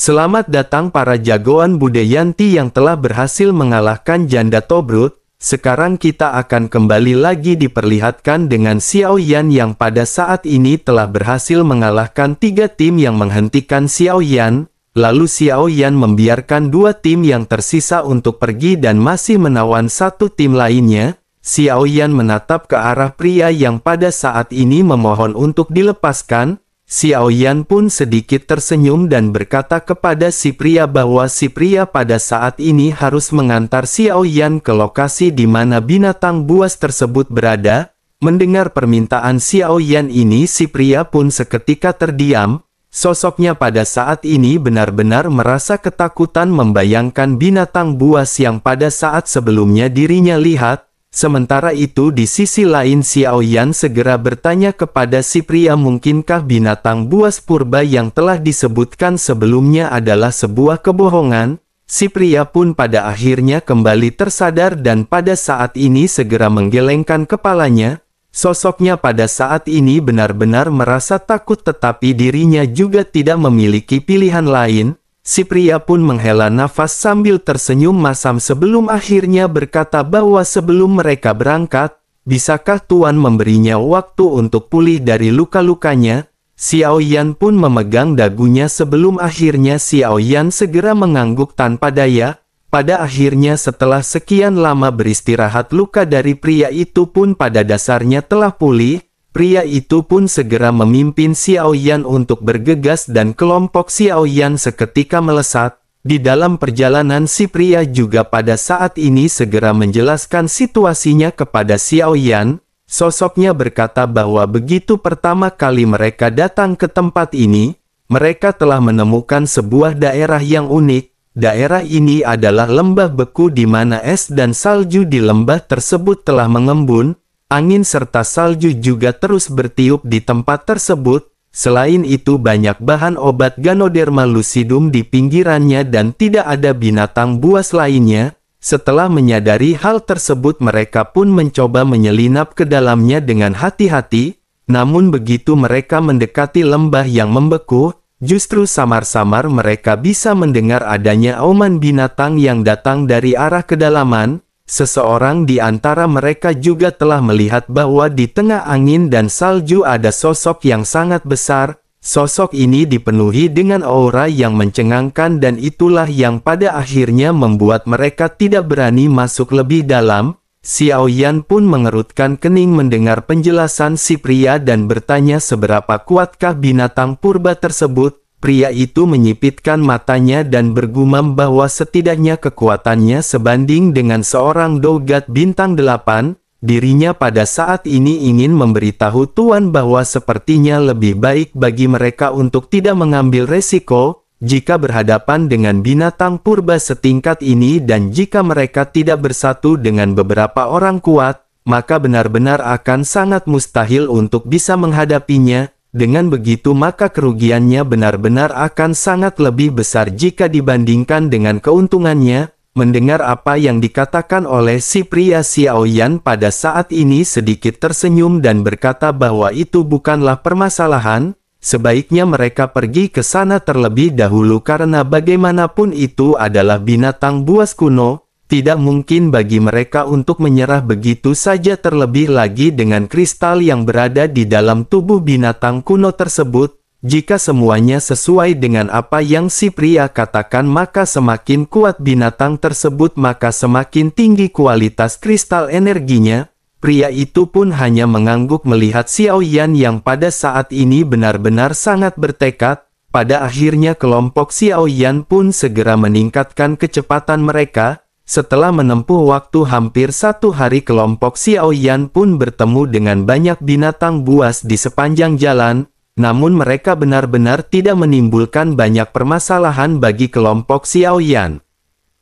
Selamat datang para jagoan Budayanti yang telah berhasil mengalahkan janda Tobrut. Sekarang kita akan kembali lagi diperlihatkan dengan Xiao Yan yang pada saat ini telah berhasil mengalahkan 3 tim yang menghentikan Xiao Yan. Lalu Xiao Yan membiarkan 2 tim yang tersisa untuk pergi dan masih menawan 1 tim lainnya. Xiao Yan menatap ke arah pria yang pada saat ini memohon untuk dilepaskan. Xiao Yan pun sedikit tersenyum dan berkata kepada si pria bahwa si pria pada saat ini harus mengantar Xiao Yan ke lokasi di mana binatang buas tersebut berada. Mendengar permintaan Xiao Yan ini, si pria pun seketika terdiam. Sosoknya pada saat ini benar-benar merasa ketakutan membayangkan binatang buas yang pada saat sebelumnya dirinya lihat. Sementara itu di sisi lain Xiao Yan segera bertanya kepada si pria, mungkinkah binatang buas purba yang telah disebutkan sebelumnya adalah sebuah kebohongan? Si pria pun pada akhirnya kembali tersadar dan pada saat ini segera menggelengkan kepalanya. Sosoknya pada saat ini benar-benar merasa takut tetapi dirinya juga tidak memiliki pilihan lain. Si pria pun menghela nafas sambil tersenyum masam sebelum akhirnya berkata bahwa sebelum mereka berangkat, bisakah Tuan memberinya waktu untuk pulih dari luka-lukanya? Xiao Yan pun memegang dagunya sebelum akhirnya Xiao Yan segera mengangguk tanpa daya. Pada akhirnya setelah sekian lama beristirahat, luka dari pria itu pun pada dasarnya telah pulih. Pria itu pun segera memimpin Xiao Yan untuk bergegas dan kelompok Xiao Yan seketika melesat. Di dalam perjalanan si pria juga pada saat ini segera menjelaskan situasinya kepada Xiao Yan. Sosoknya berkata bahwa begitu pertama kali mereka datang ke tempat ini, mereka telah menemukan sebuah daerah yang unik. Daerah ini adalah lembah beku di mana es dan salju di lembah tersebut telah mengembun. Angin serta salju juga terus bertiup di tempat tersebut. Selain itu banyak bahan obat Ganoderma lucidum di pinggirannya dan tidak ada binatang buas lainnya. Setelah menyadari hal tersebut mereka pun mencoba menyelinap ke dalamnya dengan hati-hati. Namun begitu mereka mendekati lembah yang membeku, justru samar-samar mereka bisa mendengar adanya auman binatang yang datang dari arah kedalaman. Seseorang di antara mereka juga telah melihat bahwa di tengah angin dan salju ada sosok yang sangat besar. Sosok ini dipenuhi dengan aura yang mencengangkan dan itulah yang pada akhirnya membuat mereka tidak berani masuk lebih dalam. Xiao Yan pun mengerutkan kening mendengar penjelasan si pria dan bertanya seberapa kuatkah binatang purba tersebut. Pria itu menyipitkan matanya dan bergumam bahwa setidaknya kekuatannya sebanding dengan seorang Dogat bintang 8. Dirinya pada saat ini ingin memberitahu Tuan bahwa sepertinya lebih baik bagi mereka untuk tidak mengambil resiko jika berhadapan dengan binatang purba setingkat ini, dan jika mereka tidak bersatu dengan beberapa orang kuat, maka benar-benar akan sangat mustahil untuk bisa menghadapinya. Dengan begitu maka kerugiannya benar-benar akan sangat lebih besar jika dibandingkan dengan keuntungannya. Mendengar apa yang dikatakan oleh si pria, Xiao Yan pada saat ini sedikit tersenyum dan berkata bahwa itu bukanlah permasalahan. Sebaiknya mereka pergi ke sana terlebih dahulu karena bagaimanapun itu adalah binatang buas kuno. Tidak mungkin bagi mereka untuk menyerah begitu saja, terlebih lagi dengan kristal yang berada di dalam tubuh binatang kuno tersebut. Jika semuanya sesuai dengan apa yang si pria katakan, maka semakin kuat binatang tersebut, maka semakin tinggi kualitas kristal energinya. Pria itu pun hanya mengangguk melihat Xiao Yan yang pada saat ini benar-benar sangat bertekad. Pada akhirnya kelompok Xiao Yan pun segera meningkatkan kecepatan mereka. Setelah menempuh waktu hampir 1 hari, kelompok Xiao Yan pun bertemu dengan banyak binatang buas di sepanjang jalan. Namun mereka benar-benar tidak menimbulkan banyak permasalahan bagi kelompok Xiao Yan.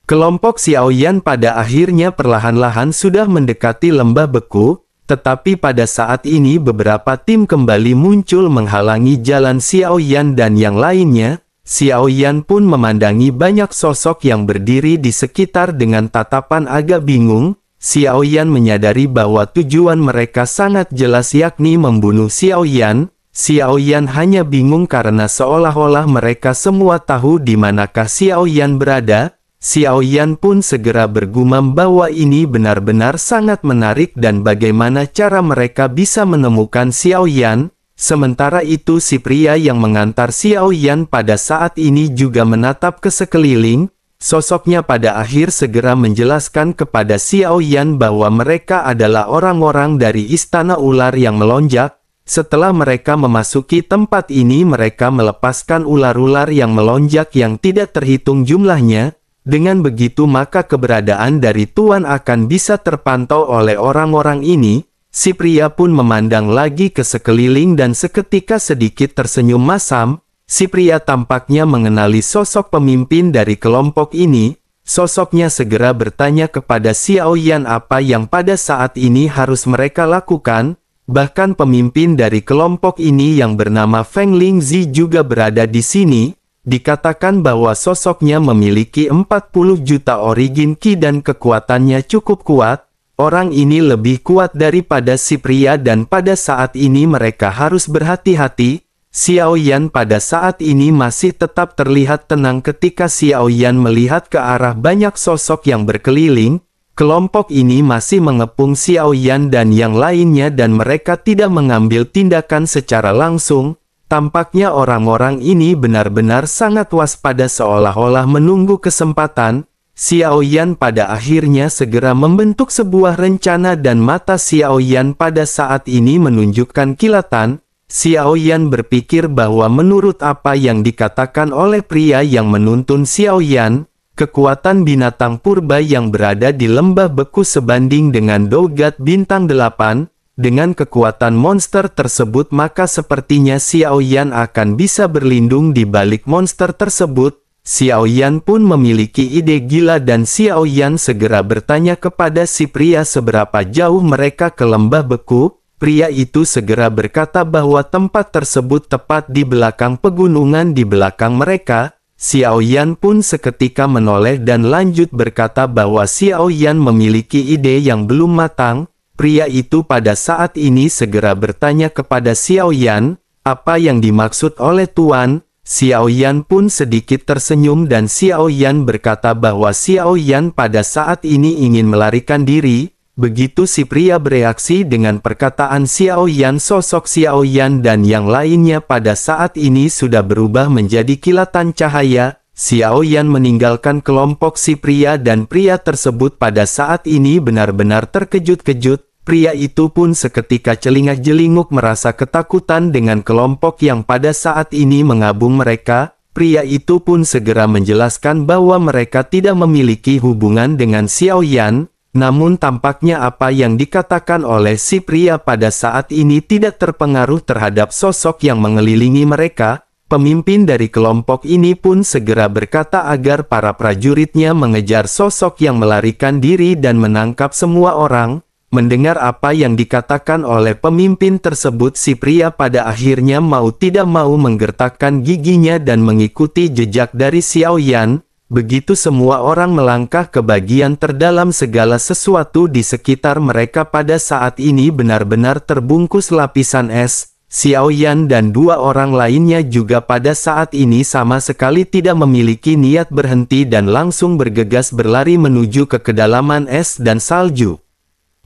Kelompok Xiao Yan pada akhirnya perlahan-lahan sudah mendekati lembah beku. Tetapi pada saat ini beberapa tim kembali muncul menghalangi jalan Xiao Yan dan yang lainnya. Xiao Yan pun memandangi banyak sosok yang berdiri di sekitar dengan tatapan agak bingung. Xiao Yan menyadari bahwa tujuan mereka sangat jelas, yakni membunuh Xiao Yan. Xiao Yan hanya bingung karena seolah-olah mereka semua tahu di manakah Xiao Yan berada. Xiao Yan pun segera bergumam bahwa ini benar-benar sangat menarik dan bagaimana cara mereka bisa menemukan Xiao Yan. Sementara itu si pria yang mengantar Xiao Yan pada saat ini juga menatap ke sekeliling. Sosoknya pada akhir segera menjelaskan kepada Xiao Yan bahwa mereka adalah orang-orang dari Istana Ular yang Melonjak. Setelah mereka memasuki tempat ini mereka melepaskan ular-ular yang melonjak yang tidak terhitung jumlahnya. Dengan begitu maka keberadaan dari Tuan akan bisa terpantau oleh orang-orang ini. Si pria pun memandang lagi ke sekeliling dan seketika sedikit tersenyum masam. Si pria tampaknya mengenali sosok pemimpin dari kelompok ini. Sosoknya segera bertanya kepada Xiao Yan apa yang pada saat ini harus mereka lakukan. Bahkan pemimpin dari kelompok ini yang bernama Feng Lingzi juga berada di sini. Dikatakan bahwa sosoknya memiliki 40 juta origin Qi dan kekuatannya cukup kuat. Orang ini lebih kuat daripada si pria dan pada saat ini mereka harus berhati-hati. Xiao Yan pada saat ini masih tetap terlihat tenang ketika Xiao Yan melihat ke arah banyak sosok yang berkeliling. Kelompok ini masih mengepung Xiao Yan dan yang lainnya dan mereka tidak mengambil tindakan secara langsung. Tampaknya orang-orang ini benar-benar sangat waspada seolah-olah menunggu kesempatan. Xiao Yan pada akhirnya segera membentuk sebuah rencana dan mata Xiao Yan pada saat ini menunjukkan kilatan. Xiao Yan berpikir bahwa menurut apa yang dikatakan oleh pria yang menuntun Xiao Yan, kekuatan binatang purba yang berada di lembah beku sebanding dengan Dogat bintang 8. Dengan kekuatan monster tersebut maka sepertinya Xiao Yan akan bisa berlindung di balik monster tersebut. Xiao Yan pun memiliki ide gila dan Xiao Yan segera bertanya kepada si pria seberapa jauh mereka ke lembah beku. Pria itu segera berkata bahwa tempat tersebut tepat di belakang pegunungan di belakang mereka. Xiao Yan pun seketika menoleh dan lanjut berkata bahwa Xiao Yan memiliki ide yang belum matang. Pria itu pada saat ini segera bertanya kepada Xiao Yan, apa yang dimaksud oleh Tuan? Xiao Yan pun sedikit tersenyum dan Xiao Yan berkata bahwa Xiao Yan pada saat ini ingin melarikan diri. Begitu si pria bereaksi dengan perkataan Xiao Yan, sosok Xiao Yan dan yang lainnya pada saat ini sudah berubah menjadi kilatan cahaya. Xiao Yan meninggalkan kelompok si pria dan pria tersebut pada saat ini benar-benar terkejut-kejut. Pria itu pun seketika celingak-jelinguk merasa ketakutan dengan kelompok yang pada saat ini mengabung mereka. Pria itu pun segera menjelaskan bahwa mereka tidak memiliki hubungan dengan Xiao Yan. Namun tampaknya apa yang dikatakan oleh si pria pada saat ini tidak terpengaruh terhadap sosok yang mengelilingi mereka. Pemimpin dari kelompok ini pun segera berkata agar para prajuritnya mengejar sosok yang melarikan diri dan menangkap semua orang. Mendengar apa yang dikatakan oleh pemimpin tersebut, si pria pada akhirnya mau tidak mau menggertakkan giginya dan mengikuti jejak dari Xiao Yan. Begitu semua orang melangkah ke bagian terdalam, segala sesuatu di sekitar mereka pada saat ini benar-benar terbungkus lapisan es. Xiao Yan dan dua orang lainnya juga pada saat ini sama sekali tidak memiliki niat berhenti dan langsung bergegas berlari menuju ke kedalaman es dan salju.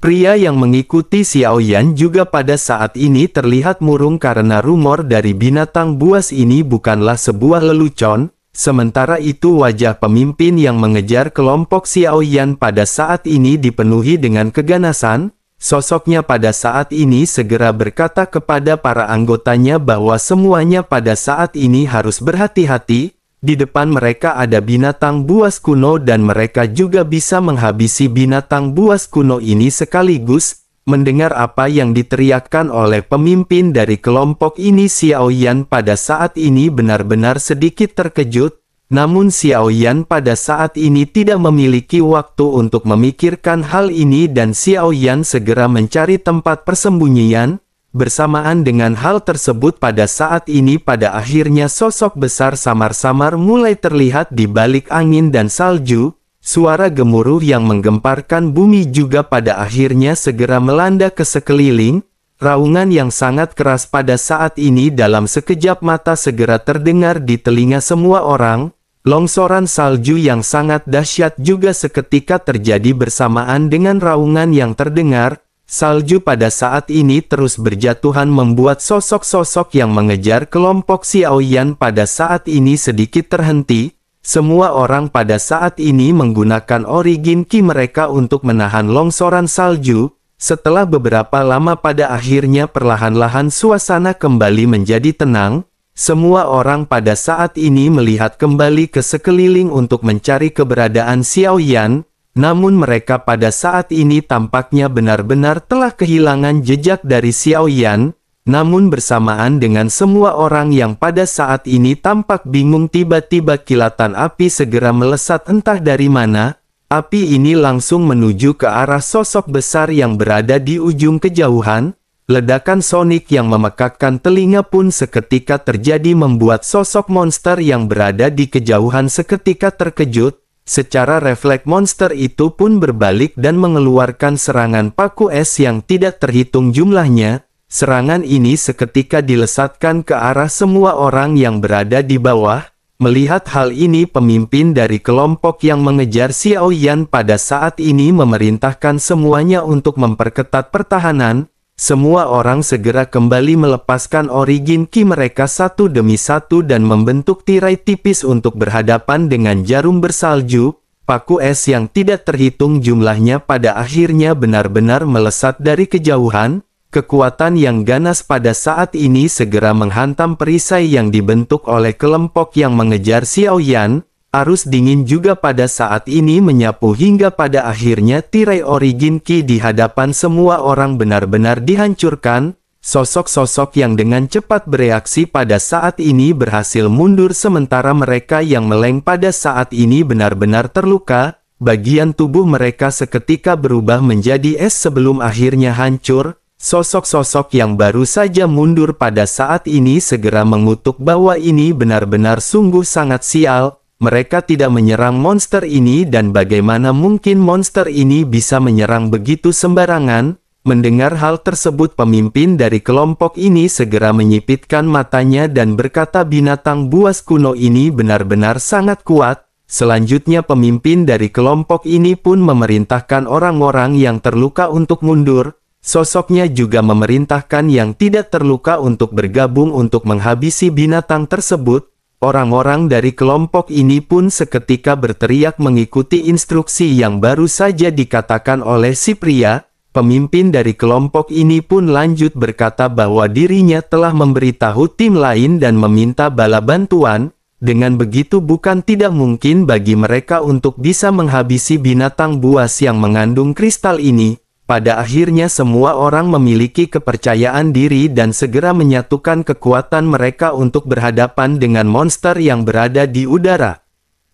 Pria yang mengikuti Xiao Yan juga pada saat ini terlihat murung karena rumor dari binatang buas ini bukanlah sebuah lelucon. Sementara itu wajah pemimpin yang mengejar kelompok Xiao Yan pada saat ini dipenuhi dengan keganasan. Sosoknya pada saat ini segera berkata kepada para anggotanya bahwa semuanya pada saat ini harus berhati-hati. Di depan mereka ada binatang buas kuno dan mereka juga bisa menghabisi binatang buas kuno ini sekaligus. Mendengar apa yang diteriakkan oleh pemimpin dari kelompok ini, Xiao Yan pada saat ini benar-benar sedikit terkejut. Namun Xiao Yan pada saat ini tidak memiliki waktu untuk memikirkan hal ini dan Xiao Yan segera mencari tempat persembunyian. Bersamaan dengan hal tersebut pada saat ini pada akhirnya sosok besar samar-samar mulai terlihat di balik angin dan salju. Suara gemuruh yang menggemparkan bumi juga pada akhirnya segera melanda ke sekeliling. Raungan yang sangat keras pada saat ini dalam sekejap mata segera terdengar di telinga semua orang. Longsoran salju yang sangat dahsyat juga seketika terjadi bersamaan dengan raungan yang terdengar. Salju pada saat ini terus berjatuhan membuat sosok-sosok yang mengejar kelompok Xiaoyan pada saat ini sedikit terhenti. Semua orang pada saat ini menggunakan origin ki mereka untuk menahan longsoran salju. Setelah beberapa lama pada akhirnya perlahan-lahan suasana kembali menjadi tenang. Semua orang pada saat ini melihat kembali ke sekeliling untuk mencari keberadaan Xiaoyan. Namun mereka pada saat ini tampaknya benar-benar telah kehilangan jejak dari Xiaoyan. Namun bersamaan dengan semua orang yang pada saat ini tampak bingung, tiba-tiba kilatan api segera melesat entah dari mana. Api ini langsung menuju ke arah sosok besar yang berada di ujung kejauhan. Ledakan sonik yang memekakkan telinga pun seketika terjadi membuat sosok monster yang berada di kejauhan seketika terkejut. Secara refleks monster itu pun berbalik dan mengeluarkan serangan paku es yang tidak terhitung jumlahnya. Serangan ini seketika dilesatkan ke arah semua orang yang berada di bawah. Melihat hal ini, pemimpin dari kelompok yang mengejar Xiaoyan pada saat ini memerintahkan semuanya untuk memperketat pertahanan. Semua orang segera kembali melepaskan origin ki mereka satu demi satu dan membentuk tirai tipis untuk berhadapan dengan jarum bersalju. Paku es yang tidak terhitung jumlahnya pada akhirnya benar-benar melesat dari kejauhan. Kekuatan yang ganas pada saat ini segera menghantam perisai yang dibentuk oleh kelompok yang mengejar Xiaoyan. Arus dingin juga pada saat ini menyapu hingga pada akhirnya tirai origin ki di hadapan semua orang benar-benar dihancurkan. Sosok-sosok yang dengan cepat bereaksi pada saat ini berhasil mundur sementara mereka yang meleng pada saat ini benar-benar terluka. Bagian tubuh mereka seketika berubah menjadi es sebelum akhirnya hancur. Sosok-sosok yang baru saja mundur pada saat ini segera mengutuk bahwa ini benar-benar sungguh sangat sial. Mereka tidak menyerang monster ini dan bagaimana mungkin monster ini bisa menyerang begitu sembarangan. Mendengar hal tersebut, pemimpin dari kelompok ini segera menyipitkan matanya dan berkata binatang buas kuno ini benar-benar sangat kuat. Selanjutnya pemimpin dari kelompok ini pun memerintahkan orang-orang yang terluka untuk mundur. Sosoknya juga memerintahkan yang tidak terluka untuk bergabung untuk menghabisi binatang tersebut. Orang-orang dari kelompok ini pun seketika berteriak mengikuti instruksi yang baru saja dikatakan oleh si pria. Pemimpin dari kelompok ini pun lanjut berkata bahwa dirinya telah memberitahu tim lain dan meminta bala bantuan. Dengan begitu bukan tidak mungkin bagi mereka untuk bisa menghabisi binatang buas yang mengandung kristal ini. Pada akhirnya semua orang memiliki kepercayaan diri dan segera menyatukan kekuatan mereka untuk berhadapan dengan monster yang berada di udara.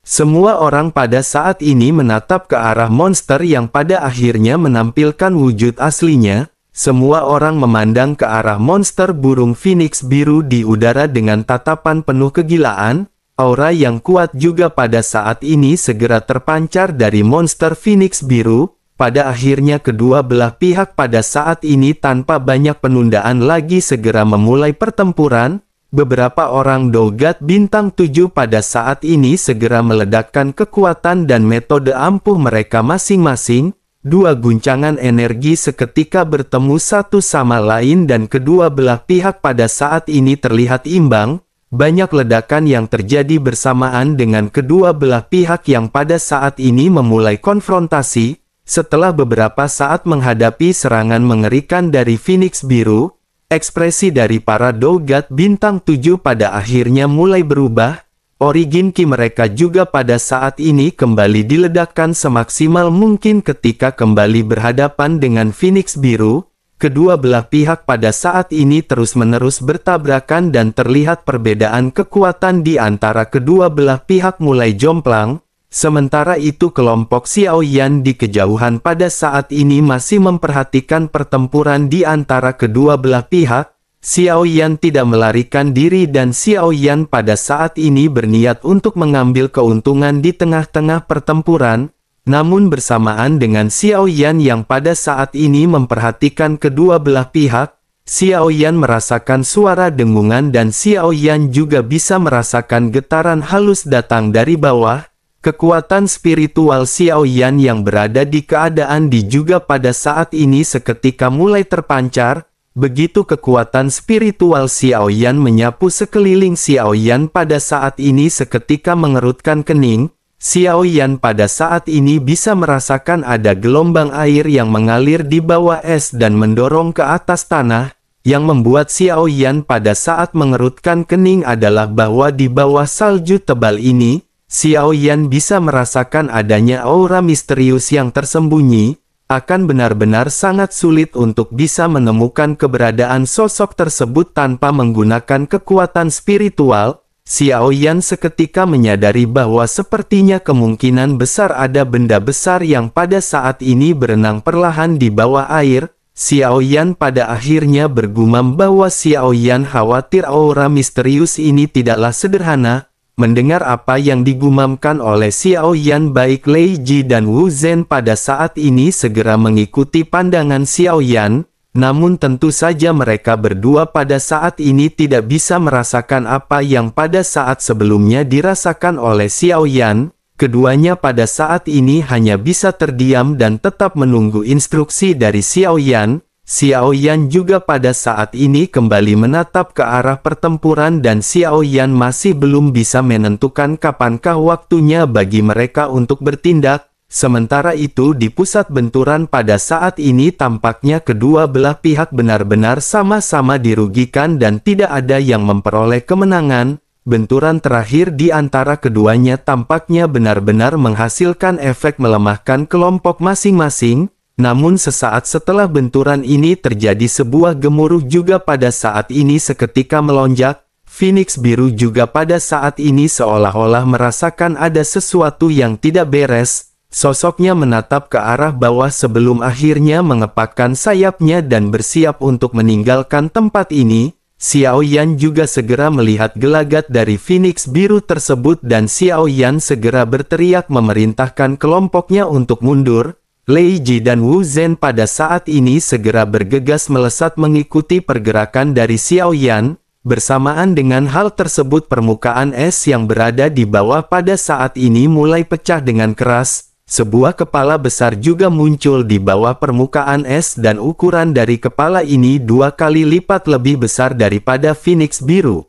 Semua orang pada saat ini menatap ke arah monster yang pada akhirnya menampilkan wujud aslinya. Semua orang memandang ke arah monster burung phoenix biru di udara dengan tatapan penuh kegilaan. Aura yang kuat juga pada saat ini segera terpancar dari monster phoenix biru. Pada akhirnya kedua belah pihak pada saat ini tanpa banyak penundaan lagi segera memulai pertempuran. Beberapa orang Dogat Bintang 7 pada saat ini segera meledakkan kekuatan dan metode ampuh mereka masing-masing. Dua guncangan energi seketika bertemu satu sama lain dan kedua belah pihak pada saat ini terlihat imbang. Banyak ledakan yang terjadi bersamaan dengan kedua belah pihak yang pada saat ini memulai konfrontasi. Setelah beberapa saat menghadapi serangan mengerikan dari Phoenix Biru, ekspresi dari para Dogat Bintang 7 pada akhirnya mulai berubah. Origin ki mereka juga pada saat ini kembali diledakkan semaksimal mungkin ketika kembali berhadapan dengan Phoenix Biru. Kedua belah pihak pada saat ini terus-menerus bertabrakan dan terlihat perbedaan kekuatan di antara kedua belah pihak mulai jomplang. Sementara itu kelompok Xiaoyan di kejauhan pada saat ini masih memperhatikan pertempuran di antara kedua belah pihak. Xiaoyan tidak melarikan diri dan Xiaoyan pada saat ini berniat untuk mengambil keuntungan di tengah-tengah pertempuran. Namun bersamaan dengan Xiaoyan yang pada saat ini memperhatikan kedua belah pihak, Xiao Yan merasakan suara dengungan dan Xiao Yan juga bisa merasakan getaran halus datang dari bawah. Kekuatan spiritual Xiao Yan yang berada di keadaan di juga pada saat ini seketika mulai terpancar. Begitu kekuatan spiritual Xiao Yan menyapu sekeliling Xiao Yan pada saat ini seketika mengerutkan kening. Xiao Yan pada saat ini bisa merasakan ada gelombang air yang mengalir di bawah es dan mendorong ke atas tanah. Yang membuat Xiao Yan pada saat mengerutkan kening adalah bahwa di bawah salju tebal ini, Xiao Yan bisa merasakan adanya aura misterius yang tersembunyi. Akan benar-benar sangat sulit untuk bisa menemukan keberadaan sosok tersebut tanpa menggunakan kekuatan spiritual. Xiao Yan seketika menyadari bahwa sepertinya kemungkinan besar ada benda besar yang pada saat ini berenang perlahan di bawah air. Xiao Yan pada akhirnya bergumam bahwa Xiao Yan khawatir aura misterius ini tidaklah sederhana. Mendengar apa yang digumamkan oleh Xiao Yan, baik Lei Ji dan Wu Zhen pada saat ini segera mengikuti pandangan Xiao Yan. Namun tentu saja mereka berdua pada saat ini tidak bisa merasakan apa yang pada saat sebelumnya dirasakan oleh Xiao Yan. Keduanya pada saat ini hanya bisa terdiam dan tetap menunggu instruksi dari Xiao Yan. Xiao Yan juga pada saat ini kembali menatap ke arah pertempuran dan Xiao Yan masih belum bisa menentukan kapankah waktunya bagi mereka untuk bertindak. Sementara itu di pusat benturan pada saat ini tampaknya kedua belah pihak benar-benar sama-sama dirugikan dan tidak ada yang memperoleh kemenangan. Benturan terakhir di antara keduanya tampaknya benar-benar menghasilkan efek melemahkan kelompok masing-masing. Namun sesaat setelah benturan ini terjadi sebuah gemuruh juga pada saat ini seketika melonjak. Phoenix biru juga pada saat ini seolah-olah merasakan ada sesuatu yang tidak beres. Sosoknya menatap ke arah bawah sebelum akhirnya mengepakkan sayapnya dan bersiap untuk meninggalkan tempat ini. Xiao Yan juga segera melihat gelagat dari Phoenix biru tersebut dan Xiao Yan segera berteriak memerintahkan kelompoknya untuk mundur. Lei Ji dan Wu Zhen pada saat ini segera bergegas melesat mengikuti pergerakan dari Xiao Yan. Bersamaan dengan hal tersebut permukaan es yang berada di bawah pada saat ini mulai pecah dengan keras. Sebuah kepala besar juga muncul di bawah permukaan es dan ukuran dari kepala ini 2 kali lipat lebih besar daripada Phoenix biru.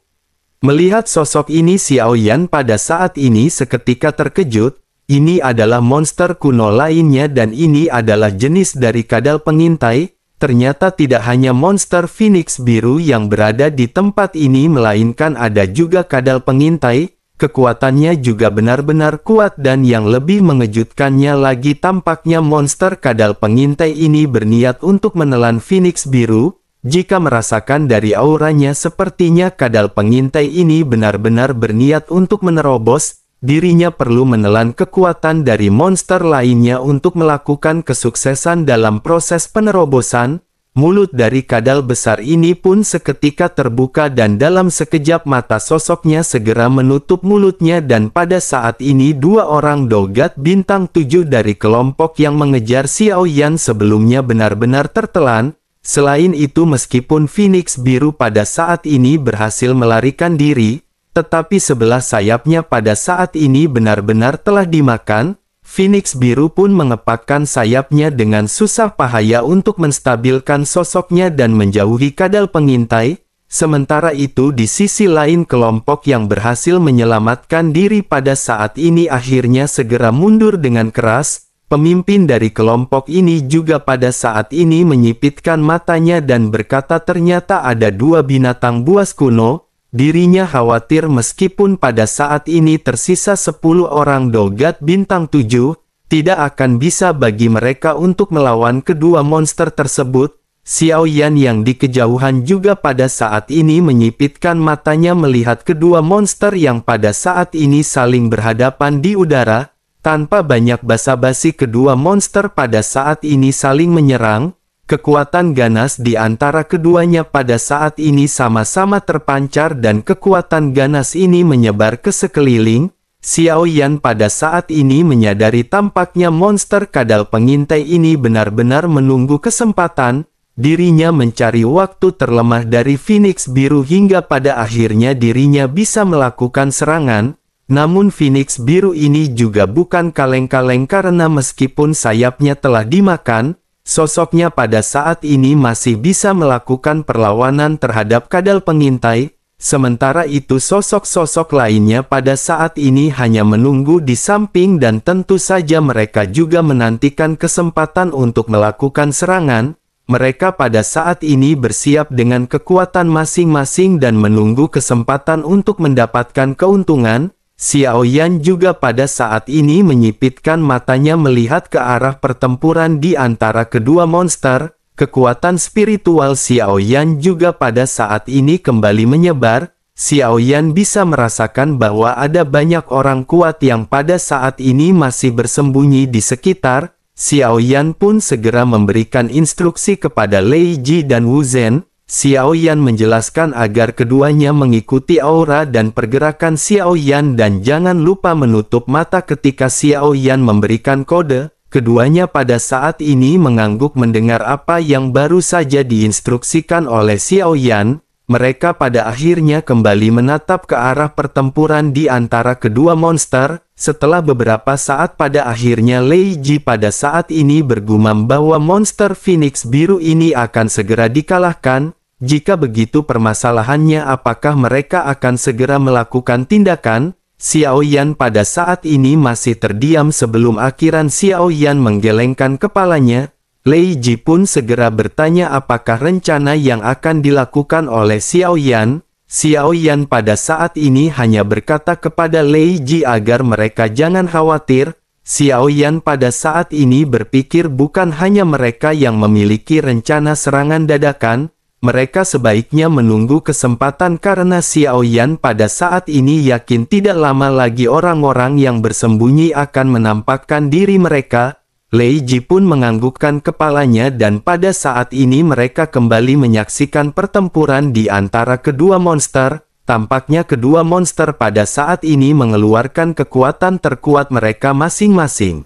Melihat sosok ini Xiao Yan pada saat ini seketika terkejut. Ini adalah monster kuno lainnya dan ini adalah jenis dari kadal pengintai. Ternyata tidak hanya monster Phoenix biru yang berada di tempat ini melainkan ada juga kadal pengintai. Kekuatannya juga benar-benar kuat dan yang lebih mengejutkannya lagi tampaknya monster kadal pengintai ini berniat untuk menelan Phoenix biru. Jika merasakan dari auranya sepertinya kadal pengintai ini benar-benar berniat untuk menerobos. Dirinya perlu menelan kekuatan dari monster lainnya untuk melakukan kesuksesan dalam proses penerobosan. Mulut dari kadal besar ini pun seketika terbuka dan dalam sekejap mata sosoknya segera menutup mulutnya dan pada saat ini 2 orang dogat bintang 7 dari kelompok yang mengejar Xiao Yan sebelumnya benar-benar tertelan. Selain itu meskipun Phoenix biru pada saat ini berhasil melarikan diri, tetapi sebelah sayapnya pada saat ini benar-benar telah dimakan. Phoenix biru pun mengepakkan sayapnya dengan susah payah untuk menstabilkan sosoknya dan menjauhi kadal pengintai. Sementara itu di sisi lain kelompok yang berhasil menyelamatkan diri pada saat ini akhirnya segera mundur dengan keras. Pemimpin dari kelompok ini juga pada saat ini menyipitkan matanya dan berkata ternyata ada 2 binatang buas kuno. Dirinya khawatir meskipun pada saat ini tersisa 10 orang dogat bintang 7, tidak akan bisa bagi mereka untuk melawan kedua monster tersebut. Xiao Yan yang di kejauhan juga pada saat ini menyipitkan matanya melihat kedua monster yang pada saat ini saling berhadapan di udara. Tanpa banyak basa-basi kedua monster pada saat ini saling menyerang. Kekuatan ganas di antara keduanya pada saat ini sama-sama terpancar dan kekuatan ganas ini menyebar ke sekeliling. Xiao Yan pada saat ini menyadari tampaknya monster kadal pengintai ini benar-benar menunggu kesempatan. dirinya mencari waktu terlemah dari Phoenix Biru hingga pada akhirnya dirinya bisa melakukan serangan. Namun Phoenix Biru ini juga bukan kaleng-kaleng karena meskipun sayapnya telah dimakan, sosoknya pada saat ini masih bisa melakukan perlawanan terhadap kadal pengintai. Sementara itu sosok-sosok lainnya pada saat ini hanya menunggu di samping dan tentu saja mereka juga menantikan kesempatan untuk melakukan serangan. Mereka pada saat ini bersiap dengan kekuatan masing-masing dan menunggu kesempatan untuk mendapatkan keuntungan. Xiao Yan juga pada saat ini menyipitkan matanya melihat ke arah pertempuran di antara kedua monster. Kekuatan spiritual Xiao Yan juga pada saat ini kembali menyebar. Xiao Yan bisa merasakan bahwa ada banyak orang kuat yang pada saat ini masih bersembunyi di sekitar. Xiao Yan pun segera memberikan instruksi kepada Lei Ji dan Wu Zhen. Xiao Yan menjelaskan agar keduanya mengikuti aura dan pergerakan Xiao Yan dan jangan lupa menutup mata ketika Xiao Yan memberikan kode. Keduanya pada saat ini mengangguk mendengar apa yang baru saja diinstruksikan oleh Xiao Yan. Mereka pada akhirnya kembali menatap ke arah pertempuran di antara kedua monster. Setelah beberapa saat pada akhirnya Lei Ji pada saat ini bergumam bahwa monster Phoenix Biru ini akan segera dikalahkan. Jika begitu permasalahannya apakah mereka akan segera melakukan tindakan? Xiao Yan pada saat ini masih terdiam sebelum akhiran Xiao Yan menggelengkan kepalanya. Lei Ji pun segera bertanya apakah rencana yang akan dilakukan oleh Xiao Yan. Xiao Yan pada saat ini hanya berkata kepada Lei Ji agar mereka jangan khawatir. Xiao Yan pada saat ini berpikir bukan hanya mereka yang memiliki rencana serangan dadakan. Mereka sebaiknya menunggu kesempatan karena Xiao Yan pada saat ini yakin tidak lama lagi orang-orang yang bersembunyi akan menampakkan diri mereka. Lei Ji pun menganggukkan kepalanya dan pada saat ini mereka kembali menyaksikan pertempuran di antara kedua monster. Tampaknya kedua monster pada saat ini mengeluarkan kekuatan terkuat mereka masing-masing.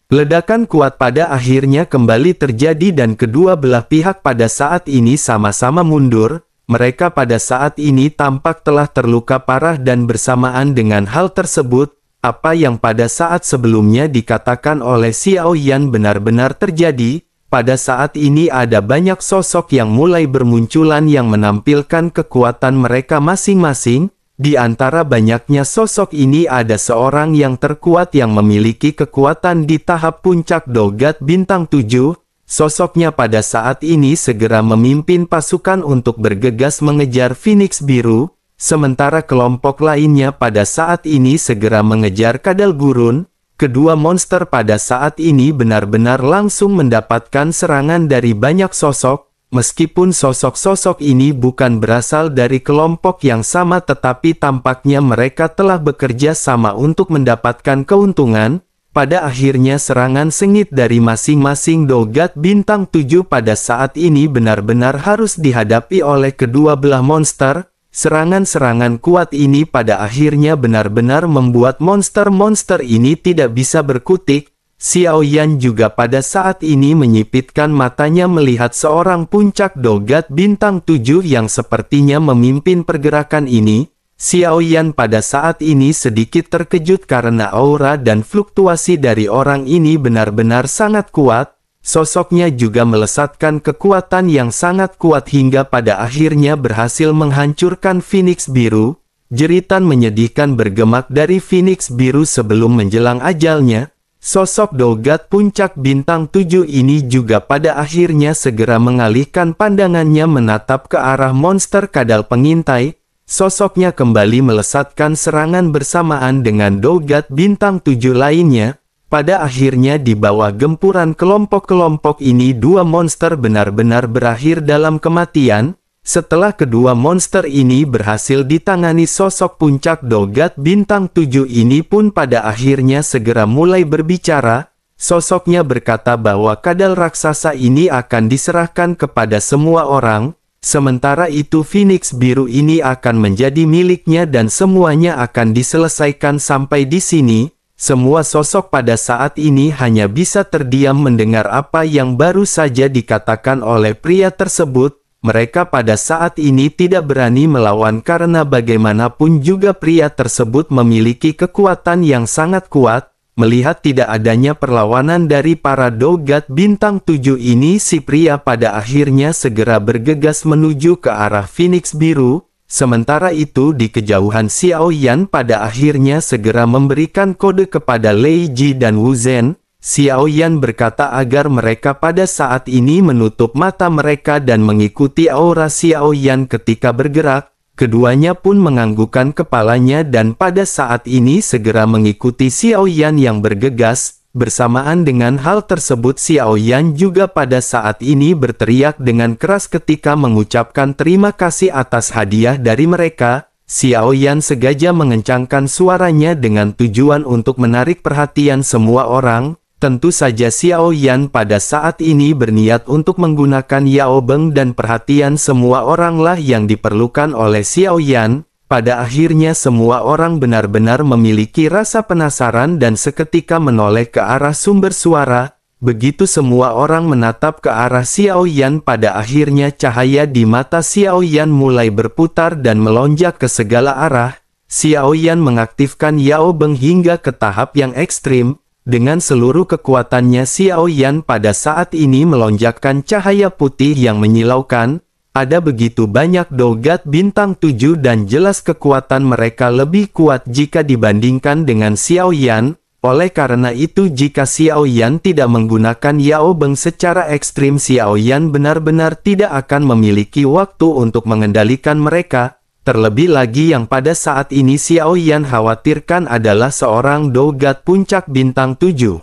Ledakan kuat pada akhirnya kembali terjadi dan kedua belah pihak pada saat ini sama-sama mundur. Mereka pada saat ini tampak telah terluka parah dan bersamaan dengan hal tersebut, apa yang pada saat sebelumnya dikatakan oleh Xiao Yan benar-benar terjadi. Pada saat ini ada banyak sosok yang mulai bermunculan yang menampilkan kekuatan mereka masing-masing. Di antara banyaknya sosok ini ada seorang yang terkuat yang memiliki kekuatan di tahap puncak Dogat Bintang 7. Sosoknya pada saat ini segera memimpin pasukan untuk bergegas mengejar Phoenix Biru. Sementara kelompok lainnya pada saat ini segera mengejar Kadal Gurun. Kedua monster pada saat ini benar-benar langsung mendapatkan serangan dari banyak sosok. Meskipun sosok-sosok ini bukan berasal dari kelompok yang sama tetapi tampaknya mereka telah bekerja sama untuk mendapatkan keuntungan. Pada akhirnya serangan sengit dari masing-masing Dogat Bintang 7 pada saat ini benar-benar harus dihadapi oleh kedua belah monster. Serangan-serangan kuat ini pada akhirnya benar-benar membuat monster-monster ini tidak bisa berkutik. Xiao Yan juga pada saat ini menyipitkan matanya melihat seorang puncak Dogat Bintang 7 yang sepertinya memimpin pergerakan ini. Xiao Yan pada saat ini sedikit terkejut karena aura dan fluktuasi dari orang ini benar-benar sangat kuat. Sosoknya juga melesatkan kekuatan yang sangat kuat hingga pada akhirnya berhasil menghancurkan Phoenix Biru. Jeritan menyedihkan bergema dari Phoenix Biru sebelum menjelang ajalnya. Sosok Dogat Puncak Bintang 7 ini juga pada akhirnya segera mengalihkan pandangannya menatap ke arah monster kadal pengintai. Sosoknya kembali melesatkan serangan bersamaan dengan Dogat Bintang 7 lainnya. Pada akhirnya di bawah gempuran kelompok-kelompok ini dua monster benar-benar berakhir dalam kematian. Setelah kedua monster ini berhasil ditangani, sosok puncak Dogat Bintang 7 ini pun pada akhirnya segera mulai berbicara. Sosoknya berkata bahwa kadal raksasa ini akan diserahkan kepada semua orang. Sementara itu Phoenix Biru ini akan menjadi miliknya dan semuanya akan diselesaikan sampai di sini. Semua sosok pada saat ini hanya bisa terdiam mendengar apa yang baru saja dikatakan oleh pria tersebut. Mereka pada saat ini tidak berani melawan karena bagaimanapun juga pria tersebut memiliki kekuatan yang sangat kuat. Melihat tidak adanya perlawanan dari para dogat bintang 7 ini, si pria pada akhirnya segera bergegas menuju ke arah Phoenix Biru. Sementara itu di kejauhan Xiao Yan pada akhirnya segera memberikan kode kepada Lei Ji dan Wu Zhen. Xiao Yan berkata agar mereka pada saat ini menutup mata mereka dan mengikuti aura Xiao Yan ketika bergerak. Keduanya pun menganggukkan kepalanya dan pada saat ini segera mengikuti Xiao Yan yang bergegas. Bersamaan dengan hal tersebut, Xiao Yan juga pada saat ini berteriak dengan keras ketika mengucapkan terima kasih atas hadiah dari mereka. Xiao Yan sengaja mengencangkan suaranya dengan tujuan untuk menarik perhatian semua orang. Tentu saja Xiao Yan pada saat ini berniat untuk menggunakan Yao Beng dan perhatian semua oranglah yang diperlukan oleh Xiao Yan. Pada akhirnya semua orang benar-benar memiliki rasa penasaran dan seketika menoleh ke arah sumber suara. Begitu semua orang menatap ke arah Xiao Yan, pada akhirnya cahaya di mata Xiao Yan mulai berputar dan melonjak ke segala arah. Xiao Yan mengaktifkan Yao Beng hingga ke tahap yang ekstrim. Dengan seluruh kekuatannya, Xiao Yan pada saat ini melonjakkan cahaya putih yang menyilaukan. Ada begitu banyak dogat bintang 7 dan jelas kekuatan mereka lebih kuat jika dibandingkan dengan Xiao Yan. Oleh karena itu jika Xiao Yan tidak menggunakan Yao Beng secara ekstrim, Xiao Yan benar-benar tidak akan memiliki waktu untuk mengendalikan mereka. Terlebih lagi yang pada saat ini Xiao Yan khawatirkan adalah seorang dogat puncak bintang 7.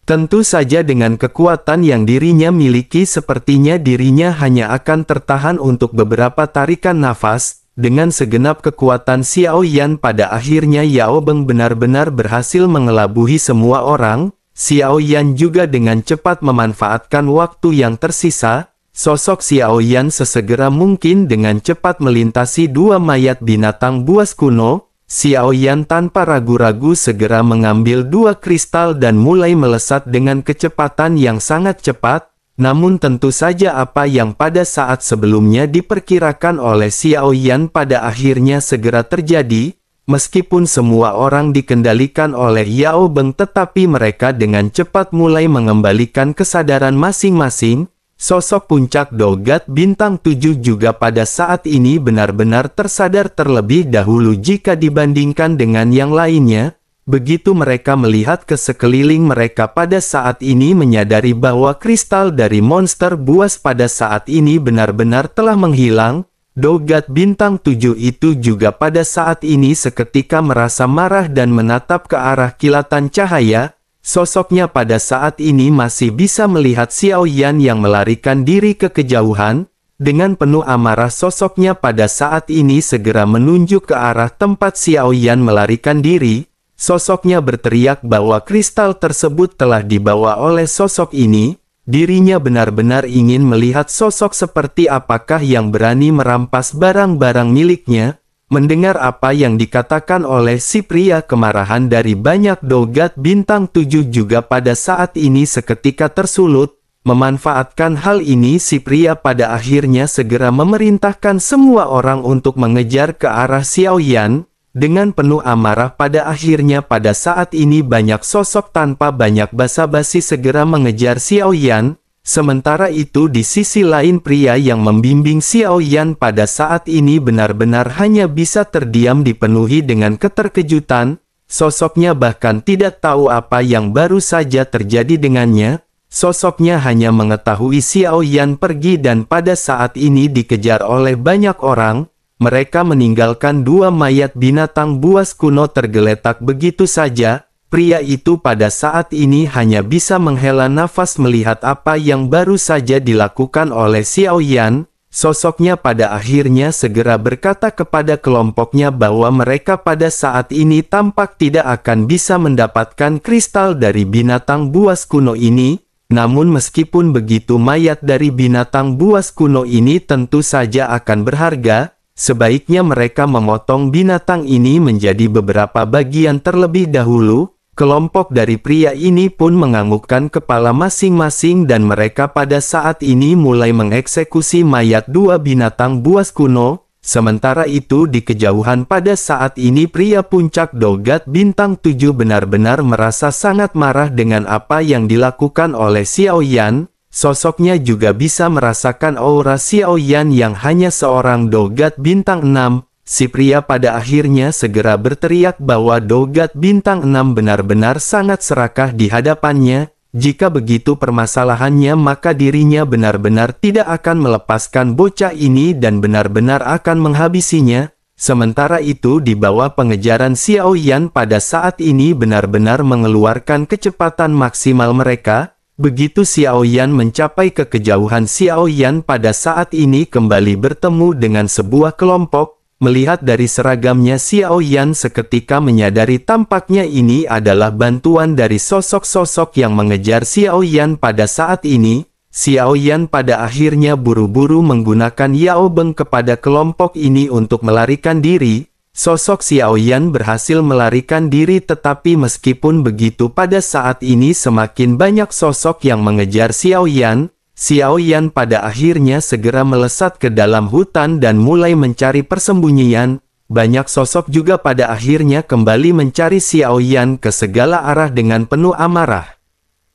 Tentu saja dengan kekuatan yang dirinya miliki, sepertinya dirinya hanya akan tertahan untuk beberapa tarikan nafas. Dengan segenap kekuatan Xiao Yan pada akhirnya Yao Beng benar-benar berhasil mengelabuhi semua orang. Xiao Yan juga dengan cepat memanfaatkan waktu yang tersisa. Sosok Xiao Yan sesegera mungkin dengan cepat melintasi dua mayat binatang buas kuno. Xiao Yan tanpa ragu-ragu segera mengambil dua kristal dan mulai melesat dengan kecepatan yang sangat cepat. Namun tentu saja apa yang pada saat sebelumnya diperkirakan oleh Xiao Yan pada akhirnya segera terjadi. Meskipun semua orang dikendalikan oleh Yao Beng, tetapi mereka dengan cepat mulai mengembalikan kesadaran masing-masing. Sosok puncak dogat bintang 7 juga pada saat ini benar-benar tersadar terlebih dahulu jika dibandingkan dengan yang lainnya. Begitu mereka melihat ke sekeliling mereka pada saat ini menyadari bahwa kristal dari monster buas pada saat ini benar-benar telah menghilang. Dogat bintang 7 itu juga pada saat ini seketika merasa marah dan menatap ke arah kilatan cahaya. Sosoknya pada saat ini masih bisa melihat Xiao Yan yang melarikan diri ke kejauhan. Dengan penuh amarah sosoknya pada saat ini segera menunjuk ke arah tempat Xiao Yan melarikan diri. Sosoknya berteriak bahwa kristal tersebut telah dibawa oleh sosok ini. Dirinya benar-benar ingin melihat sosok seperti apakah yang berani merampas barang-barang miliknya. Mendengar apa yang dikatakan oleh si pria, kemarahan dari banyak dogat bintang 7 juga pada saat ini seketika tersulut. Memanfaatkan hal ini, si pria pada akhirnya segera memerintahkan semua orang untuk mengejar ke arah Xiao Yan. Dengan penuh amarah pada akhirnya pada saat ini banyak sosok tanpa banyak basa-basi segera mengejar Xiao Yan. Sementara itu di sisi lain pria yang membimbing Xiao Yan pada saat ini benar-benar hanya bisa terdiam dipenuhi dengan keterkejutan. Sosoknya bahkan tidak tahu apa yang baru saja terjadi dengannya. Sosoknya hanya mengetahui Xiao Yan pergi dan pada saat ini dikejar oleh banyak orang. Mereka meninggalkan dua mayat binatang buas kuno tergeletak begitu saja. Pria itu pada saat ini hanya bisa menghela nafas melihat apa yang baru saja dilakukan oleh Xiao Yan. Sosoknya pada akhirnya segera berkata kepada kelompoknya bahwa mereka pada saat ini tampak tidak akan bisa mendapatkan kristal dari binatang buas kuno ini. Namun meskipun begitu, mayat dari binatang buas kuno ini tentu saja akan berharga. Sebaiknya mereka memotong binatang ini menjadi beberapa bagian terlebih dahulu. Kelompok dari pria ini pun menganggukkan kepala masing-masing dan mereka pada saat ini mulai mengeksekusi mayat dua binatang buas kuno. Sementara itu di kejauhan pada saat ini pria puncak Dogat bintang 7 benar-benar merasa sangat marah dengan apa yang dilakukan oleh Xiao Yan. Sosoknya juga bisa merasakan aura Xiao Yan yang hanya seorang Dogat bintang 6. Si pria pada akhirnya segera berteriak bahwa Dogat bintang 6 benar-benar sangat serakah di hadapannya. Jika begitu permasalahannya maka dirinya benar-benar tidak akan melepaskan bocah ini dan benar-benar akan menghabisinya. Sementara itu di bawah pengejaran Xiao Yan pada saat ini benar-benar mengeluarkan kecepatan maksimal mereka. Begitu Xiao Yan mencapai ke kejauhan, Xiao Yan pada saat ini kembali bertemu dengan sebuah kelompok. Melihat dari seragamnya, Xiao Yan seketika menyadari tampaknya ini adalah bantuan dari sosok-sosok yang mengejar Xiao Yan pada saat ini. Xiao Yan pada akhirnya buru-buru menggunakan Yao Beng kepada kelompok ini untuk melarikan diri. Sosok Xiao Yan berhasil melarikan diri, tetapi meskipun begitu pada saat ini semakin banyak sosok yang mengejar Xiao Yan. Xiao Yan pada akhirnya segera melesat ke dalam hutan dan mulai mencari persembunyian. Banyak sosok juga pada akhirnya kembali mencari Xiao Yan ke segala arah dengan penuh amarah.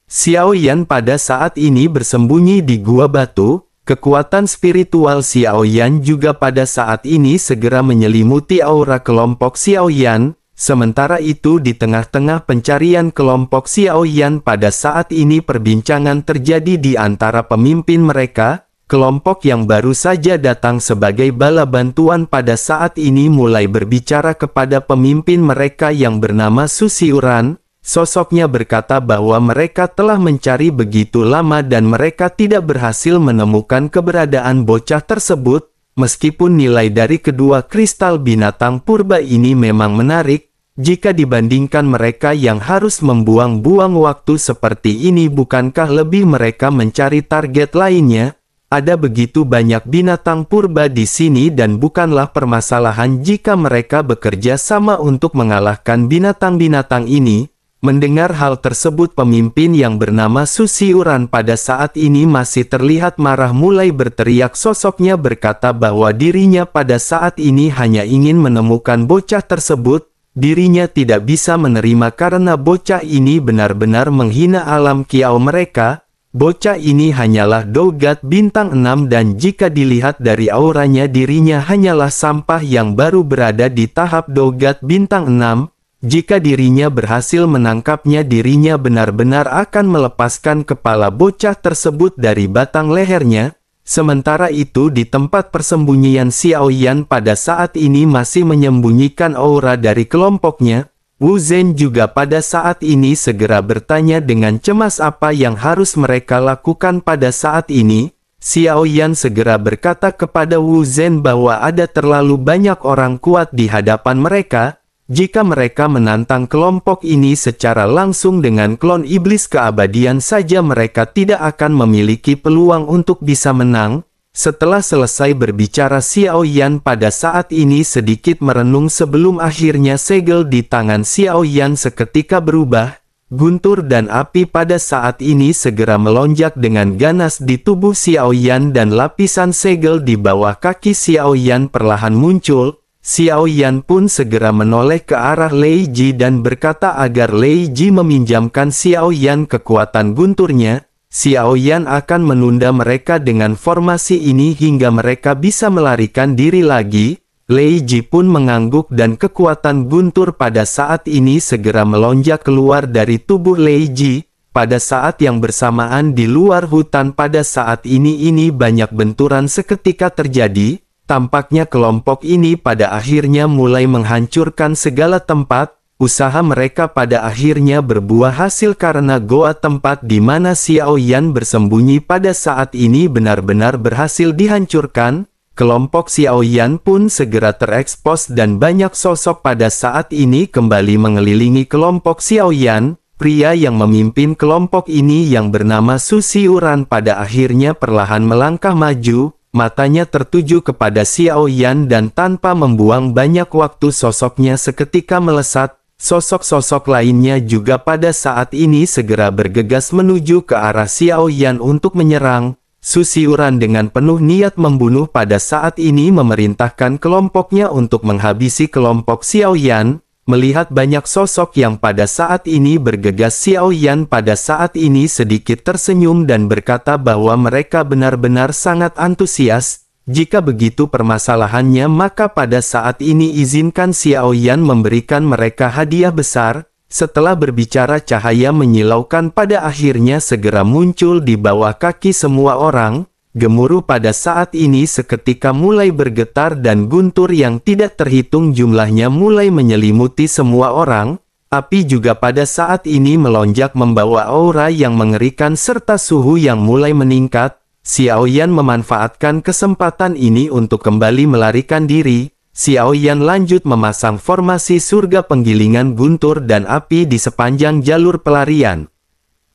Xiao Yan pada saat ini bersembunyi di gua batu. Kekuatan spiritual Xiao Yan juga pada saat ini segera menyelimuti aura kelompok Xiao Yan. Sementara itu di tengah-tengah pencarian kelompok Xiao Yan pada saat ini perbincangan terjadi di antara pemimpin mereka. Kelompok yang baru saja datang sebagai bala bantuan pada saat ini mulai berbicara kepada pemimpin mereka yang bernama Su Xiuran. Sosoknya berkata bahwa mereka telah mencari begitu lama dan mereka tidak berhasil menemukan keberadaan bocah tersebut. Meskipun nilai dari kedua kristal binatang purba ini memang menarik, jika dibandingkan mereka yang harus membuang-buang waktu seperti ini, bukankah lebih mereka mencari target lainnya? Ada begitu banyak binatang purba di sini dan bukanlah permasalahan jika mereka bekerja sama untuk mengalahkan binatang-binatang ini. Mendengar hal tersebut, pemimpin yang bernama Su Xiuran pada saat ini masih terlihat marah, mulai berteriak. Sosoknya berkata bahwa dirinya pada saat ini hanya ingin menemukan bocah tersebut. Dirinya tidak bisa menerima karena bocah ini benar-benar menghina alam kiau mereka. Bocah ini hanyalah Dogat bintang 6 dan jika dilihat dari auranya dirinya hanyalah sampah yang baru berada di tahap Dogat bintang 6. Jika dirinya berhasil menangkapnya, dirinya benar-benar akan melepaskan kepala bocah tersebut dari batang lehernya. Sementara itu di tempat persembunyian Xiao Yan pada saat ini masih menyembunyikan aura dari kelompoknya. Wu Zhen juga pada saat ini segera bertanya dengan cemas apa yang harus mereka lakukan pada saat ini. Xiao Yan segera berkata kepada Wu Zhen bahwa ada terlalu banyak orang kuat di hadapan mereka. Jika mereka menantang kelompok ini secara langsung dengan klon iblis keabadian saja, mereka tidak akan memiliki peluang untuk bisa menang. Setelah selesai berbicara, Xiao Yan pada saat ini sedikit merenung sebelum akhirnya segel di tangan Xiao Yan seketika berubah. Guntur dan api pada saat ini segera melonjak dengan ganas di tubuh Xiao Yan dan lapisan segel di bawah kaki Xiao Yan perlahan muncul. Xiao Yan pun segera menoleh ke arah Lei Ji dan berkata agar Lei Ji meminjamkan Xiao Yan kekuatan gunturnya. Xiao Yan akan menunda mereka dengan formasi ini hingga mereka bisa melarikan diri lagi. Lei Ji pun mengangguk dan kekuatan guntur pada saat ini segera melonjak keluar dari tubuh Lei Ji. Pada saat yang bersamaan di luar hutan pada saat ini banyak benturan seketika terjadi. Tampaknya kelompok ini pada akhirnya mulai menghancurkan segala tempat. Usaha mereka pada akhirnya berbuah hasil karena goa tempat di mana Xiao Yan bersembunyi pada saat ini benar-benar berhasil dihancurkan. Kelompok Xiao Yan pun segera terekspos dan banyak sosok pada saat ini kembali mengelilingi kelompok Xiao Yan. Pria yang memimpin kelompok ini yang bernama Su Xiuran pada akhirnya perlahan melangkah maju. Matanya tertuju kepada Xiao Yan dan tanpa membuang banyak waktu sosoknya seketika melesat. Sosok-sosok lainnya juga pada saat ini segera bergegas menuju ke arah Xiao Yan untuk menyerang. Susiuran dengan penuh niat membunuh pada saat ini memerintahkan kelompoknya untuk menghabisi kelompok Xiao Yan. Melihat banyak sosok yang pada saat ini bergegas, Xiao Yan pada saat ini sedikit tersenyum dan berkata bahwa mereka benar-benar sangat antusias. Jika begitu permasalahannya, maka pada saat ini izinkan Xiao Yan memberikan mereka hadiah besar. Setelah berbicara, cahaya menyilaukan pada akhirnya segera muncul di bawah kaki semua orang. Gemuruh pada saat ini seketika mulai bergetar dan guntur yang tidak terhitung jumlahnya mulai menyelimuti semua orang. Api juga pada saat ini melonjak membawa aura yang mengerikan serta suhu yang mulai meningkat. Xiao Yan memanfaatkan kesempatan ini untuk kembali melarikan diri. Xiao Yan lanjut memasang formasi surga penggilingan guntur dan api di sepanjang jalur pelarian.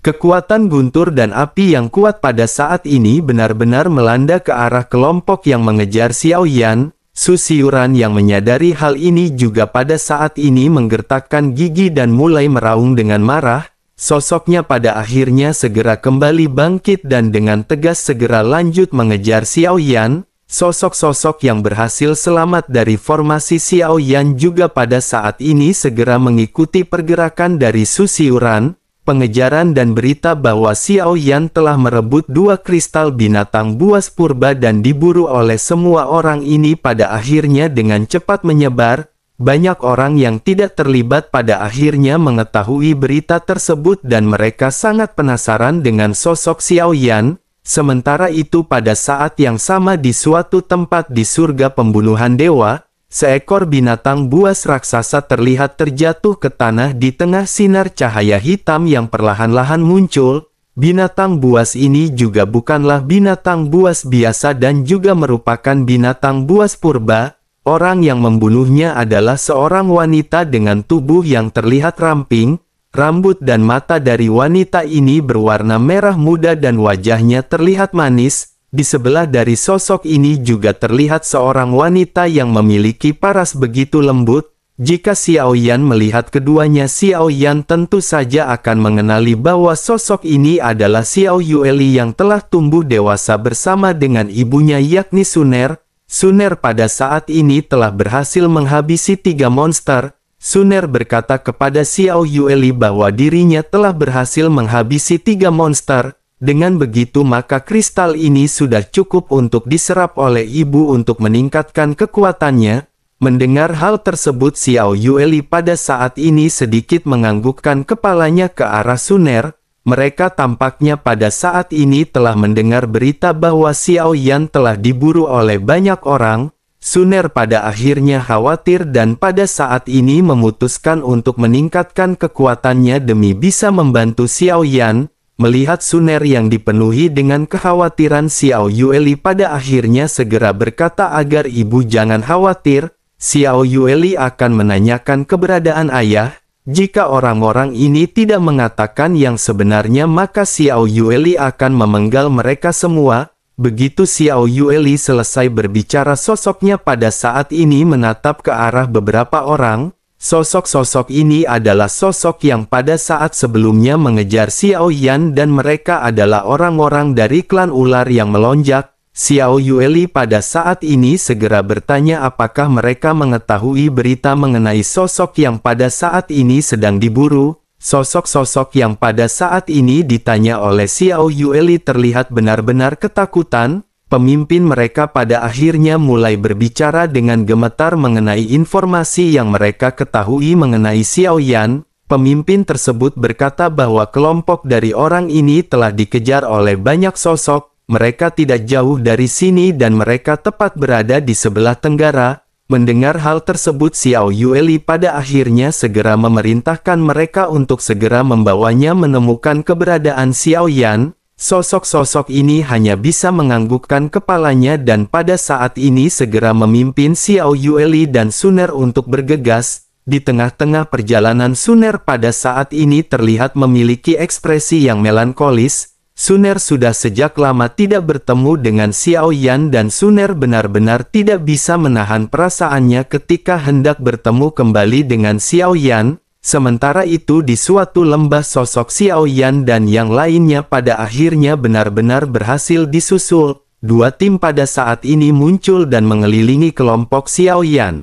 Kekuatan guntur dan api yang kuat pada saat ini benar-benar melanda ke arah kelompok yang mengejar Xiao Yan. Susiuran yang menyadari hal ini juga pada saat ini menggertakkan gigi dan mulai meraung dengan marah. Sosoknya pada akhirnya segera kembali bangkit dan dengan tegas segera lanjut mengejar Xiao Yan. Sosok-sosok yang berhasil selamat dari formasi Xiao Yan juga pada saat ini segera mengikuti pergerakan dari Susiuran. Pengejaran dan berita bahwa Xiao Yan telah merebut 2 kristal binatang buas purba dan diburu oleh semua orang ini pada akhirnya dengan cepat menyebar. Banyak orang yang tidak terlibat pada akhirnya mengetahui berita tersebut dan mereka sangat penasaran dengan sosok Xiao Yan. Sementara itu pada saat yang sama di suatu tempat di surga pembunuhan dewa, seekor binatang buas raksasa terlihat terjatuh ke tanah di tengah sinar cahaya hitam yang perlahan-lahan muncul. Binatang buas ini juga bukanlah binatang buas biasa dan juga merupakan binatang buas purba. Orang yang membunuhnya adalah seorang wanita dengan tubuh yang terlihat ramping. Rambut dan mata dari wanita ini berwarna merah muda dan wajahnya terlihat manis. Di sebelah dari sosok ini juga terlihat seorang wanita yang memiliki paras begitu lembut. Jika Xiao Yan melihat keduanya, Xiao Yan tentu saja akan mengenali bahwa sosok ini adalah Xiao Yueli yang telah tumbuh dewasa bersama dengan ibunya yakni Suner. Suner pada saat ini telah berhasil menghabisi 3 monster. Suner berkata kepada Xiao Yueli bahwa dirinya telah berhasil menghabisi 3 monster. Dengan begitu maka kristal ini sudah cukup untuk diserap oleh ibu untuk meningkatkan kekuatannya. Mendengar hal tersebut, Xiao Yueli pada saat ini sedikit menganggukkan kepalanya ke arah Suner. Mereka tampaknya pada saat ini telah mendengar berita bahwa Xiao Yan telah diburu oleh banyak orang. Suner pada akhirnya khawatir dan pada saat ini memutuskan untuk meningkatkan kekuatannya demi bisa membantu Xiao Yan. Melihat Suner yang dipenuhi dengan kekhawatiran, Xiao Yueli pada akhirnya segera berkata agar ibu jangan khawatir. Xiao Yueli akan menanyakan keberadaan ayah. Jika orang-orang ini tidak mengatakan yang sebenarnya maka Xiao Yueli akan memenggal mereka semua. Begitu Xiao Yueli selesai berbicara, sosoknya pada saat ini menatap ke arah beberapa orang. Sosok-sosok ini adalah sosok yang pada saat sebelumnya mengejar Xiao Yan dan mereka adalah orang-orang dari klan ular yang melonjak. Xiao Yueli pada saat ini segera bertanya apakah mereka mengetahui berita mengenai sosok yang pada saat ini sedang diburu. Sosok-sosok yang pada saat ini ditanya oleh Xiao Yueli terlihat benar-benar ketakutan. Pemimpin mereka pada akhirnya mulai berbicara dengan gemetar mengenai informasi yang mereka ketahui mengenai Xiao Yan. Pemimpin tersebut berkata bahwa kelompok dari orang ini telah dikejar oleh banyak sosok. Mereka tidak jauh dari sini dan mereka tepat berada di sebelah tenggara. Mendengar hal tersebut, Xiao Yueli pada akhirnya segera memerintahkan mereka untuk segera membawanya menemukan keberadaan Xiao Yan. Sosok-sosok ini hanya bisa menganggukkan kepalanya dan pada saat ini segera memimpin Xiao Yueli dan Suner untuk bergegas. Di tengah-tengah perjalanan, Suner pada saat ini terlihat memiliki ekspresi yang melankolis. Suner sudah sejak lama tidak bertemu dengan Xiao Yan dan Suner benar-benar tidak bisa menahan perasaannya ketika hendak bertemu kembali dengan Xiao Yan. Sementara itu di suatu lembah sosok Xiao Yan dan yang lainnya pada akhirnya benar-benar berhasil disusul. Dua tim pada saat ini muncul dan mengelilingi kelompok Xiao Yan.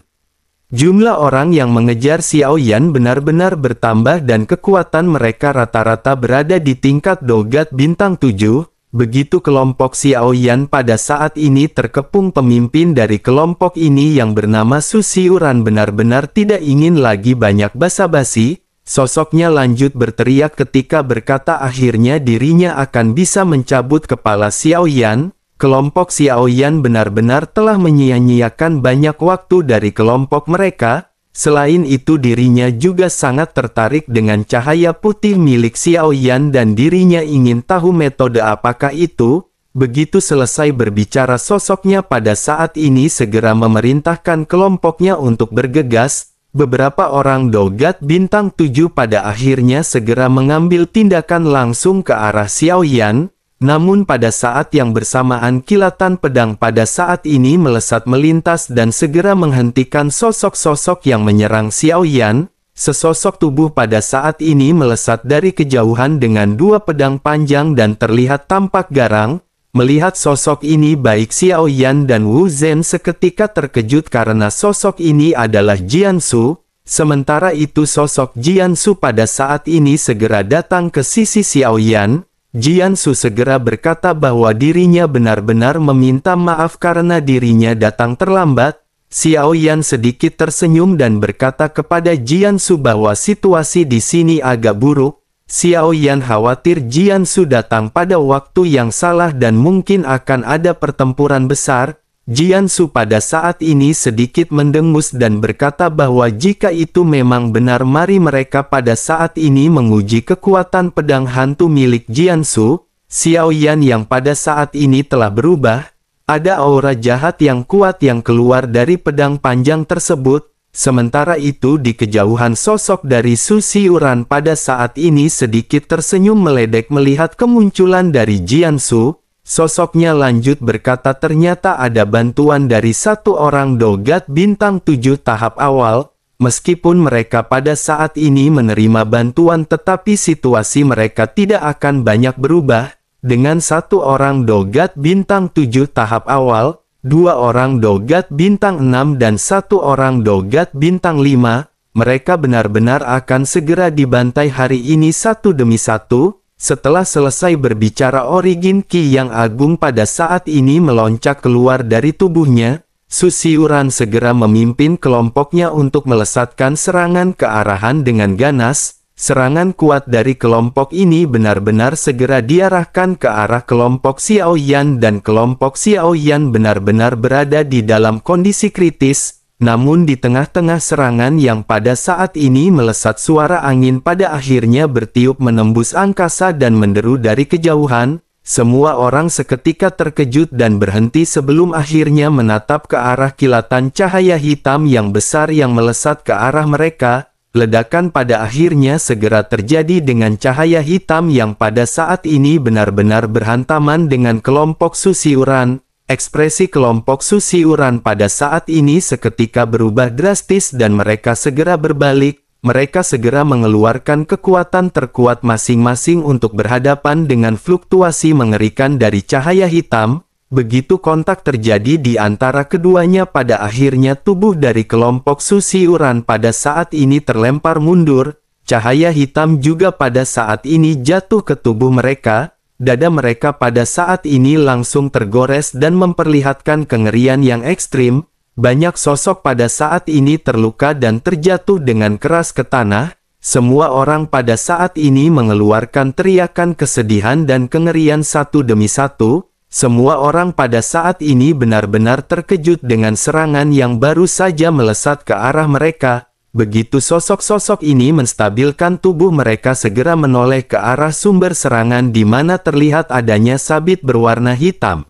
Jumlah orang yang mengejar Xiao Yan benar-benar bertambah dan kekuatan mereka rata-rata berada di tingkat Dogat bintang 7. Begitu kelompok Xiao Yan pada saat ini terkepung, pemimpin dari kelompok ini yang bernama Su Xiuran benar-benar tidak ingin lagi banyak basa-basi. Sosoknya lanjut berteriak ketika berkata akhirnya dirinya akan bisa mencabut kepala Xiao Yan. Kelompok Xiao Yan benar-benar telah menyia-nyiakan banyak waktu dari kelompok mereka. Selain itu dirinya juga sangat tertarik dengan cahaya putih milik Xiao Yan dan dirinya ingin tahu metode apakah itu. Begitu selesai berbicara sosoknya pada saat ini segera memerintahkan kelompoknya untuk bergegas. Beberapa orang Dogat bintang 7 pada akhirnya segera mengambil tindakan langsung ke arah Xiao Yan. Namun pada saat yang bersamaan kilatan pedang pada saat ini melesat melintas dan segera menghentikan sosok-sosok yang menyerang Xiao Yan. Sesosok tubuh pada saat ini melesat dari kejauhan dengan dua pedang panjang dan terlihat tampak garang. Melihat sosok ini baik Xiao Yan dan Wu Zhen seketika terkejut karena sosok ini adalah Jiansu. Sementara itu sosok Jiansu pada saat ini segera datang ke sisi Xiao Yan. Jiansu segera berkata bahwa dirinya benar-benar meminta maaf karena dirinya datang terlambat. Xiao Yan sedikit tersenyum dan berkata kepada Jiansu bahwa situasi di sini agak buruk. Xiao Yan khawatir Jiansu datang pada waktu yang salah dan mungkin akan ada pertempuran besar. Jiansu pada saat ini sedikit mendengus dan berkata bahwa jika itu memang benar mari mereka pada saat ini menguji kekuatan pedang hantu milik Jiansu. Xiao Yan yang pada saat ini telah berubah. Ada aura jahat yang kuat yang keluar dari pedang panjang tersebut. Sementara itu di kejauhan sosok dari Su Xiuran pada saat ini sedikit tersenyum meledek melihat kemunculan dari Jiansu. Sosoknya lanjut berkata ternyata ada bantuan dari satu orang Dogat bintang 7 tahap awal. Meskipun mereka pada saat ini menerima bantuan tetapi situasi mereka tidak akan banyak berubah. Dengan satu orang Dogat bintang 7 tahap awal, dua orang Dogat bintang 6 dan satu orang Dogat bintang 5, mereka benar-benar akan segera dibantai hari ini satu demi satu. Setelah selesai berbicara origin Ki yang agung pada saat ini melonjak keluar dari tubuhnya, Su Xiuran segera memimpin kelompoknya untuk melesatkan serangan ke arahan dengan ganas. Serangan kuat dari kelompok ini benar-benar segera diarahkan ke arah kelompok Xiao Yan dan kelompok Xiao Yan benar-benar berada di dalam kondisi kritis. Namun di tengah-tengah serangan yang pada saat ini melesat suara angin pada akhirnya bertiup menembus angkasa dan menderu dari kejauhan. Semua orang seketika terkejut dan berhenti sebelum akhirnya menatap ke arah kilatan cahaya hitam yang besar yang melesat ke arah mereka. Ledakan pada akhirnya segera terjadi dengan cahaya hitam yang pada saat ini benar-benar berhantaman dengan kelompok Su Xiuran. Ekspresi kelompok Su Xiuran pada saat ini seketika berubah drastis dan mereka segera berbalik. Mereka segera mengeluarkan kekuatan terkuat masing-masing untuk berhadapan dengan fluktuasi mengerikan dari cahaya hitam. Begitu kontak terjadi di antara keduanya pada akhirnya tubuh dari kelompok Su Xiuran pada saat ini terlempar mundur. Cahaya hitam juga pada saat ini jatuh ke tubuh mereka. Dada mereka pada saat ini langsung tergores dan memperlihatkan kengerian yang ekstrim. Banyak sosok pada saat ini terluka dan terjatuh dengan keras ke tanah. Semua orang pada saat ini mengeluarkan teriakan kesedihan dan kengerian satu demi satu. Semua orang pada saat ini benar-benar terkejut dengan serangan yang baru saja melesat ke arah mereka. Begitu sosok-sosok ini menstabilkan tubuh mereka segera menoleh ke arah sumber serangan di mana terlihat adanya sabit berwarna hitam.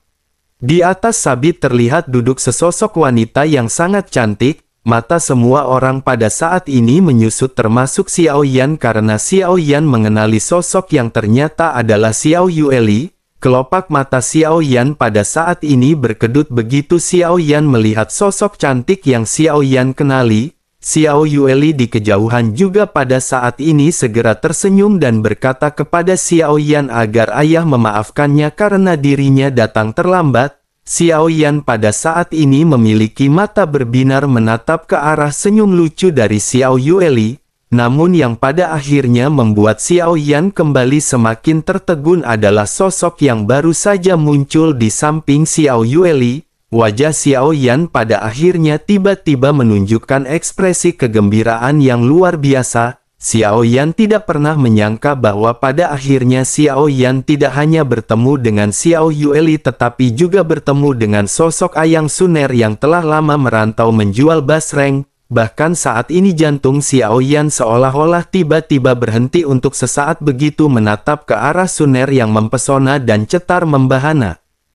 Di atas sabit terlihat duduk sesosok wanita yang sangat cantik. Mata semua orang pada saat ini menyusut termasuk Xiao Yan karena Xiao Yan mengenali sosok yang ternyata adalah Xiao Yueli. Kelopak mata Xiao Yan pada saat ini berkedut begitu Xiao Yan melihat sosok cantik yang Xiao Yan kenali. Xiao Yueli di kejauhan juga pada saat ini segera tersenyum dan berkata kepada Xiao Yan agar ayah memaafkannya karena dirinya datang terlambat. Xiao Yan pada saat ini memiliki mata berbinar menatap ke arah senyum lucu dari Xiao Yueli, namun yang pada akhirnya membuat Xiao Yan kembali semakin tertegun adalah sosok yang baru saja muncul di samping Xiao Yueli. Wajah Xiao Yan pada akhirnya tiba-tiba menunjukkan ekspresi kegembiraan yang luar biasa. Xiao Yan tidak pernah menyangka bahwa pada akhirnya Xiao Yan tidak hanya bertemu dengan Xiao Yueli tetapi juga bertemu dengan sosok Ayang Suner yang telah lama merantau menjual basreng. Bahkan saat ini jantung Xiao Yan seolah-olah tiba-tiba berhenti untuk sesaat begitu menatap ke arah Suner yang mempesona dan cetar membahana.